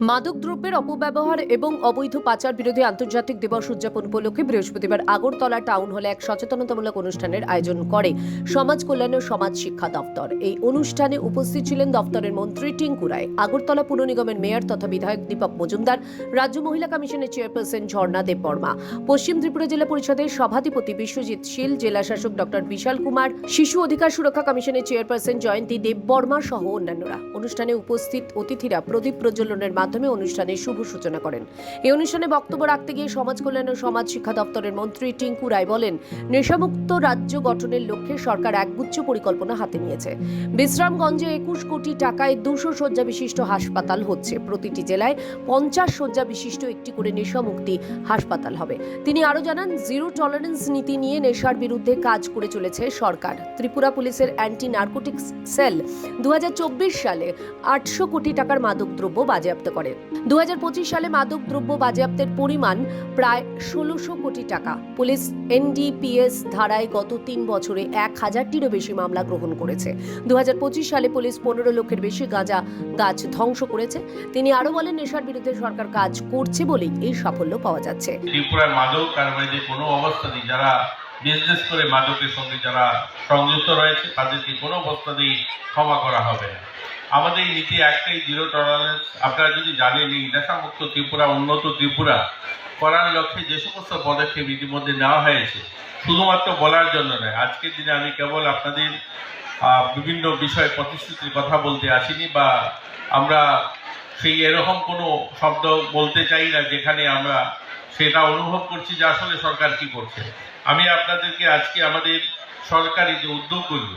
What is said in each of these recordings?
মাদক দ্রব্যের অপব্যবহার এবং অবৈধ পাচার বিরোধী আন্তর্জাতিক দিবস উদযাপন উপলক্ষে বৃহস্পতিবার আগরতলা টাউন হলে এক সচেতনতামূলক অনুষ্ঠানের আয়োজন করে সমাজ কল্যাণ ও সমাজ শিক্ষা দপ্তর। এই অনুষ্ঠানে উপস্থিত ছিলেন দপ্তরের মন্ত্রী টিঙ্কু রায়, আগরতলা পুর নিগমের মেয়র তথা বিধায়ক দীপক মজুমদার, রাজ্য মহিলা কমিশনের চেয়ারপারসন ঝর্ণা দেববর্মা, পশ্চিম ত্রিপুরা জেলা পরিষদের সভাধিপতি বিশ্বজিৎ শীল, জেলা শাসক ডক্টর বিশাল কুমার, শিশু অধিকার সুরক্ষা কমিশনের চেয়ারপারসন জয়ন্তী দেববর্মা সহ অন্যান্যরা। অনুষ্ঠানে উপস্থিত অতিথিরা প্রদীপ প্রজ্বলনের মাধ্যমে অনুষ্ঠানের শুভ সূচনা করেন। এই অনুষ্ঠানে বক্তব্য রাখতে গিয়ে সমাজ কল্যাণ ও সমাজ শিক্ষা দপ্তরের মন্ত্রী টিঙ্কু রায় বলেন, নেশামুক্ত রাজ্য গঠনের লক্ষ্যে সরকার একগুচ্ছ পরিকল্পনা হাতে নিয়েছে। বিশ্রামগঞ্জে 21 কোটি টাকায় 200 শয্যা বিশিষ্ট হাসপাতাল হচ্ছে। প্রতিটি জেলায় 50 শয্যা বিশিষ্ট একটি করে নেশামুক্তি হাসপাতাল হবে। তিনি আরও জানান, জিরো টলারেন্স নীতি নিয়ে নেশার বিরুদ্ধে কাজ করে চলেছে সরকার। ত্রিপুরা পুলিশের অ্যান্টি নার্কোটিক্স সেল 2024 সালে 800 কোটি টাকার মাদক দ্রব্য বাজেয়াপ্ত করে। 2025 সালে মাদক দ্রব্য বাজেয়াপ্তের পরিমাণ প্রায় 1600 কোটি টাকা। পুলিশ এনডিপিএস ধারায় গত 3 বছরে 1000টিরও বেশি মামলা গ্রহণ করেছে। 2025 সালে পুলিশ 15 লক্ষের বেশি গাঁজা গাছ ধ্বংস করেছে। তিনি আরও বলেন, নেশার বিরুদ্ধে সরকার কাজ করছে বলেই এই সাফল্য পাওয়া যাচ্ছে। ত্রিপুরার মাদক কারবারিদের কোনো অবস্থাতেই যারা বিজনেস করে মাদকের সঙ্গে যারা সংযুক্ত রয়েছে তাদেরকে কোনো অবস্থাতেই ক্ষমা করা হবে না। আমাদের এই নীতি একটাই, জিরো টলারেন্স। আপনারা যদি জানেন, এই নেশামুক্ত ত্রিপুরা, উন্নত ত্রিপুরা করার লক্ষ্যে যে সমস্ত পদক্ষেপ ইতিমধ্যে নেওয়া হয়েছে, শুধুমাত্র বলার জন্য নয়। আজকের দিনে আমি কেবল আপনাদের বিভিন্ন বিষয়ে প্রতিশ্রুতির কথা বলতে আসিনি, বা আমরা সেই এরকম কোনো শব্দ বলতে চাই না যেখানে আমরা সেটা অনুভব করছি যে আসলে সরকার কি করছে। আমি আপনাদেরকে আজকে আমাদের সরকারি যে উদ্যোগগুলো,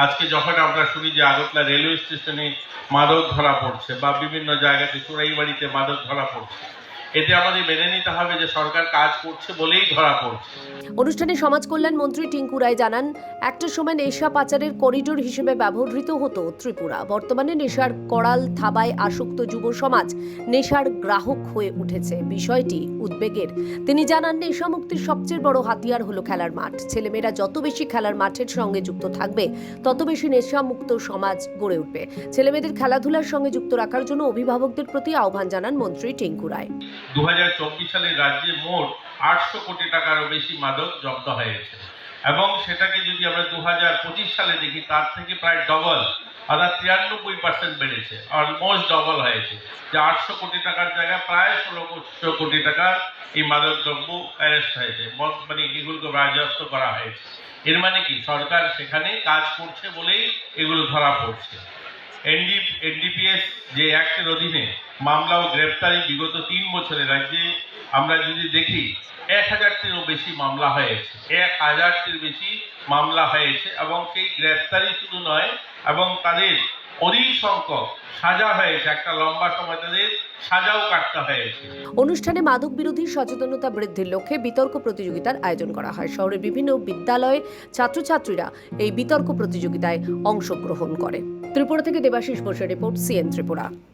আজকে যখন আমরা শুনি যে আগরতলা রেলওয়ে স্টেশনে মাদক ধরা পড়ছে বা বিভিন্ন জায়গাতে চোরাইবাড়িতে মাদক ধরা পড়ছে, এতে আমাদের মেনে নিতে হবে যে সরকার কাজ করছে বলেই ধরা পড়ছে। অনুষ্ঠানে সমাজ কল্যাণ মন্ত্রী টিঙ্কু রায় জানান, একটা সময় নেশা পাচারের করিডোর হিসেবে ব্যবহৃত হতো ত্রিপুরা। বর্তমানে নেশার করাল থাবায় আসক্ত যুব সমাজ নেশার গ্রাহক হয়ে উঠেছে। বিষয়টি উদ্বেগের। তিনি জানান, নেশা মুক্তির সবচেয়ে বড় হাতিয়ার হলো খেলার মাঠ। ছেলেমেয়েরা যত বেশি খেলার মাঠের সঙ্গে যুক্ত থাকবে, তত বেশি নেশা মুক্ত সমাজ গড়ে উঠবে। ছেলেমেয়েদের খেলাধুলার সঙ্গে যুক্ত রাখার জন্য অভিভাবকদের প্রতি আহ্বান জানান মন্ত্রী টিঙ্কু রায়। 2024 সালে রাজ্যে মোট 800 কোটি টাকারও বেশি মাদক জব্দ হয়েছে, এবং সেটাকে যদি আমরা 2025 সালে দেখি, তার থেকে প্রায় ডবল, অর্থাৎ 93% বেড়েছে, অলমোস্ট ডবল হয়েছে। যে 800 কোটি টাকার জায়গায় প্রায় 1600 কোটি টাকার এই মাদক দ্রব্য অ্যারেস্ট হয়েছে, মানে এগুলোকে বাজেয়াপ্ত করা হয়েছে। এর মানে কি, সরকার সেখানে কাজ করছে বলেই এগুলো ধরা পড়ছে। এনডিপিএস যে অ্যাক্টের অধীনে মামলা ও গ্রেপ্তারি বিগত 3 বছরে রাজ্যে আমরা যদি দেখি 1000টিরও বেশি মামলা হয়েছে, 1000টির বেশি মামলা হয়েছে, এবং সেই গ্রেপ্তারি শুধু নয়, এবং তাদের অধিক সংখ্যক সাজা হয়েছে, একটা লম্বা সময় তাদের সাজাও কাটতে হয়েছে। অনুষ্ঠানে মাদক বিরোধী সচেতনতা বৃদ্ধির লক্ষ্যে বিতর্ক প্রতিযোগিতার আয়োজন করা হয়। শহরের বিভিন্ন বিদ্যালয়ে ছাত্রছাত্রীরা এই বিতর্ক প্রতিযোগিতায় অংশগ্রহণ করে। ত্রিপুরা থেকে দেবাশিস বোসের রিপোর্ট, সিএন ত্রিপুরা।